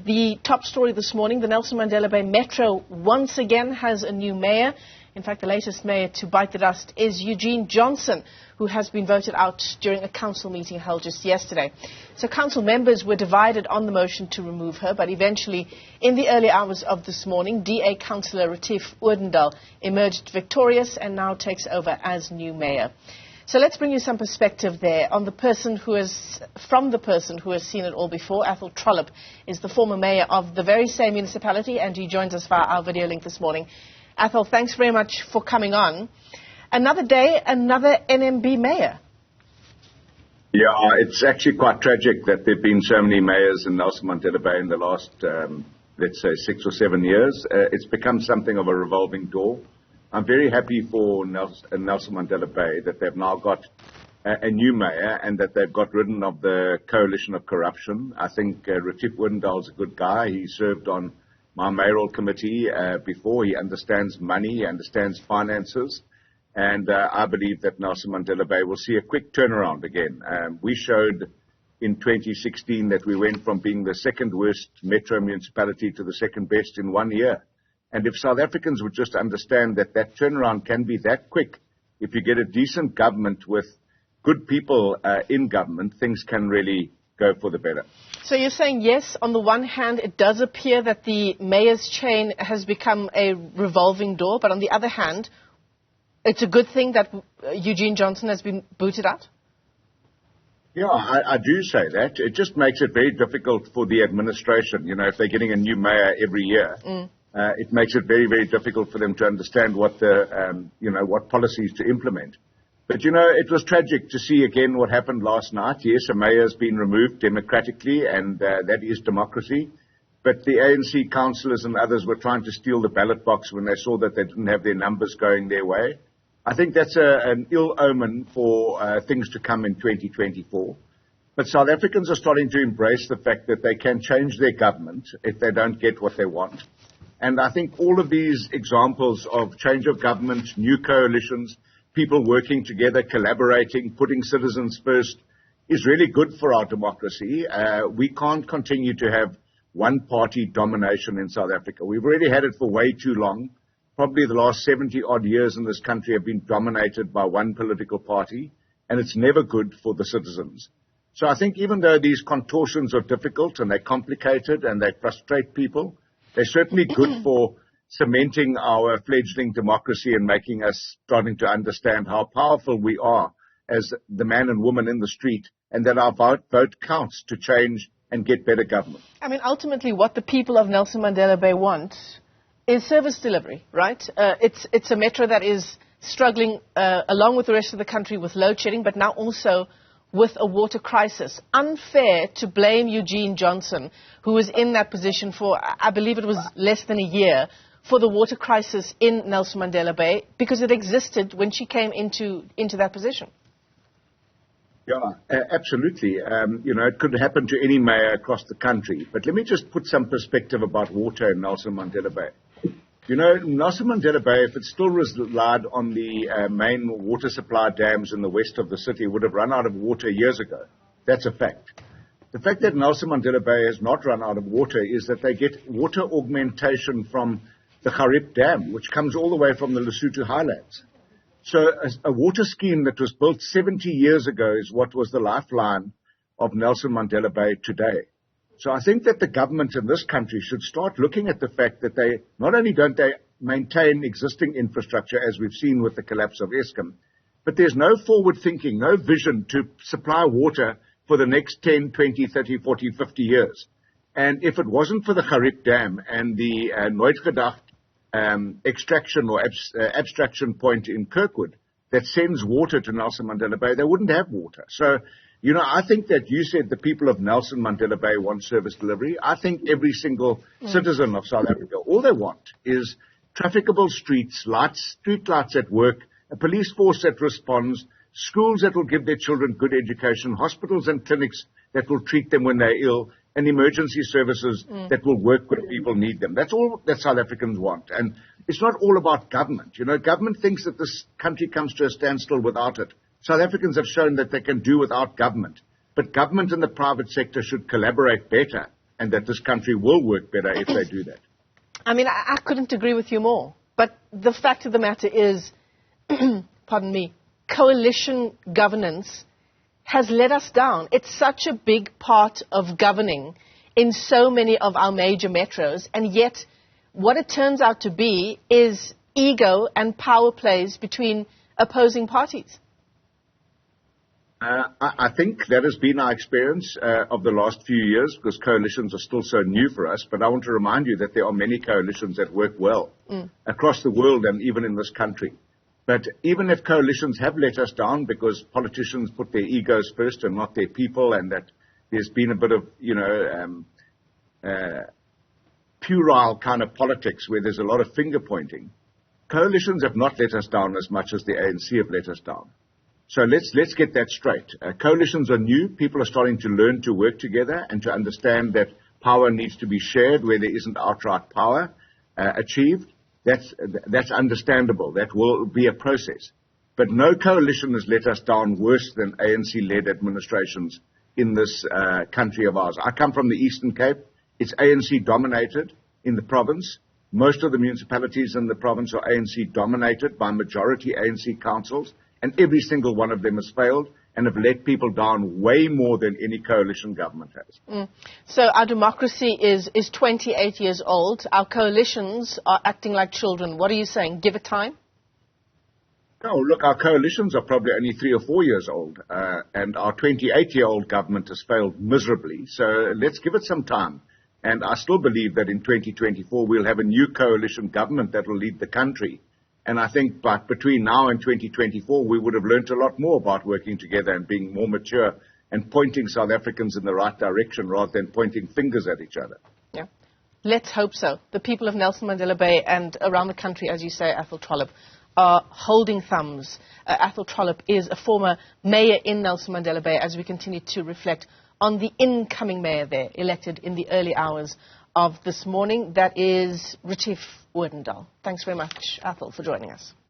The top story this morning, the Nelson Mandela Bay Metro once again has a new mayor. In fact, the latest mayor to bite the dust is Eugene Johnson, who has been voted out during a council meeting held just yesterday. So council members were divided on the motion to remove her, but eventually, in the early hours of this morning, DA Councillor Retief Odendaal emerged victorious and now takes over as new mayor. So let's bring you some perspective there on the person who has, from the person who has seen it all before. Athol Trollip is the former mayor of the very same municipality, and he joins us via our video link this morning. Athol, thanks very much for coming on. Another day, another NMB mayor. Yeah, it's actually quite tragic that there have been so many mayors in Nelson Mandela Bay in the last, let's say, 6 or 7 years. It's become something of a revolving door. I'm very happy for Nelson Mandela Bay that they've now got a new mayor and that they've got rid of the coalition of corruption. I think Retief Odendaal is a good guy. He served on my mayoral committee before. He understands money, he understands finances. And I believe that Nelson Mandela Bay will see a quick turnaround again. We showed in 2016 that we went from being the second worst metro municipality to the second best in 1 year. And if South Africans would just understand that that turnaround can be that quick, if you get a decent government with good people in government, things can really go for the better. So you're saying, yes, on the one hand, it does appear that the mayor's chain has become a revolving door, but on the other hand, it's a good thing that Eugene Johnson has been booted out? Yeah, I do say that. It just makes it very difficult for the administration. You know, if they're getting a new mayor every year, it makes it very, very difficult for them to understand what what policies to implement. But, you know, it was tragic to see again what happened last night. Yes, a mayor has been removed democratically, and that is democracy. But the ANC councillors and others were trying to steal the ballot box when they saw that they didn't have their numbers going their way. I think that's an ill omen for things to come in 2024. But South Africans are starting to embrace the fact that they can change their government if they don't get what they want. And I think all of these examples of change of government, new coalitions, people working together, collaborating, putting citizens first, is really good for our democracy. We can't continue to have one-party domination in South Africa. We've already had it for way too long. Probably the last 70-odd years in this country have been dominated by one political party, and it's never good for the citizens. So I think even though these contortions are difficult and they're complicated and they frustrate people, they're certainly good for cementing our fledgling democracy and making us starting to understand how powerful we are as the man and woman in the street, and that our vote counts to change and get better government. I mean, ultimately, what the people of Nelson Mandela Bay want is service delivery, right? It's a metro that is struggling, along with the rest of the country, with load shedding, but now also with a water crisis. Unfair to blame Eugene Johnson, who was in that position for, I believe it was less than a year, for the water crisis in Nelson Mandela Bay, because it existed when she came into that position. Yeah, absolutely. It could happen to any mayor across the country. But let me just put some perspective about water in Nelson Mandela Bay. You know, Nelson Mandela Bay, if it still relied on the main water supply dams in the west of the city, would have run out of water years ago. That's a fact. The fact that Nelson Mandela Bay has not run out of water is that they get water augmentation from the Trollip Dam, which comes all the way from the Lesotho highlands. So a water scheme that was built 70 years ago is what was the lifeline of Nelson Mandela Bay today. So I think that the government in this country should start looking at the fact that they not only don't they maintain existing infrastructure, as we've seen with the collapse of Eskom, but there's no forward thinking, no vision to supply water for the next 10, 20, 30, 40, 50 years. And if it wasn't for the Trollip Dam and the Nooitgedacht extraction or abstraction point in Kirkwood that sends water to Nelson Mandela Bay, they wouldn't have water. So, you know, I think that you said the people of Nelson Mandela Bay want service delivery. I think every single citizen of South Africa, all they want is trafficable streets, lights, street lights at work, a police force that responds, schools that will give their children good education, hospitals and clinics that will treat them when they're ill, and emergency services that will work when people need them. That's all that South Africans want. And it's not all about government. You know, government thinks that this country comes to a standstill without it. South Africans have shown that they can do without government. But government and the private sector should collaborate better and that this country will work better if they do that. I mean, I couldn't agree with you more. But the fact of the matter is, pardon me, coalition governance has let us down. It's such a big part of governing in so many of our major metros, and yet what it turns out to be is ego and power plays between opposing parties. I think that has been our experience of the last few years, because coalitions are still so new for us. But I want to remind you that there are many coalitions that work well across the world and even in this country. But even if coalitions have let us down because politicians put their egos first and not their people, and that there's been a bit of, puerile kind of politics where there's a lot of finger pointing, coalitions have not let us down as much as the ANC have let us down. So let's get that straight. Coalitions are new. People are starting to learn to work together and to understand that power needs to be shared where there isn't outright power achieved. That's understandable. That will be a process. But no coalition has let us down worse than ANC-led administrations in this country of ours. I come from the Eastern Cape. It's ANC-dominated in the province. Most of the municipalities in the province are ANC-dominated by majority ANC councils. And every single one of them has failed and have let people down way more than any coalition government has. So our democracy is 28 years old. Our coalitions are acting like children. What are you saying? Give it time? No, look, our coalitions are probably only 3 or 4 years old. And our 28-year-old government has failed miserably. So let's give it some time. And I still believe that in 2024 we'll have a new coalition government that will lead the country. And I think between now and 2024, we would have learned a lot more about working together and being more mature and pointing South Africans in the right direction rather than pointing fingers at each other. Yeah. Let's hope so. The people of Nelson Mandela Bay and around the country, as you say, Athol Trollip, are holding thumbs. Athol Trollip is a former mayor in Nelson Mandela Bay, as we continue to reflect on the incoming mayor there, elected in the early hours of this morning. That is Retief Odendaal. Thanks very much, Athol, for joining us.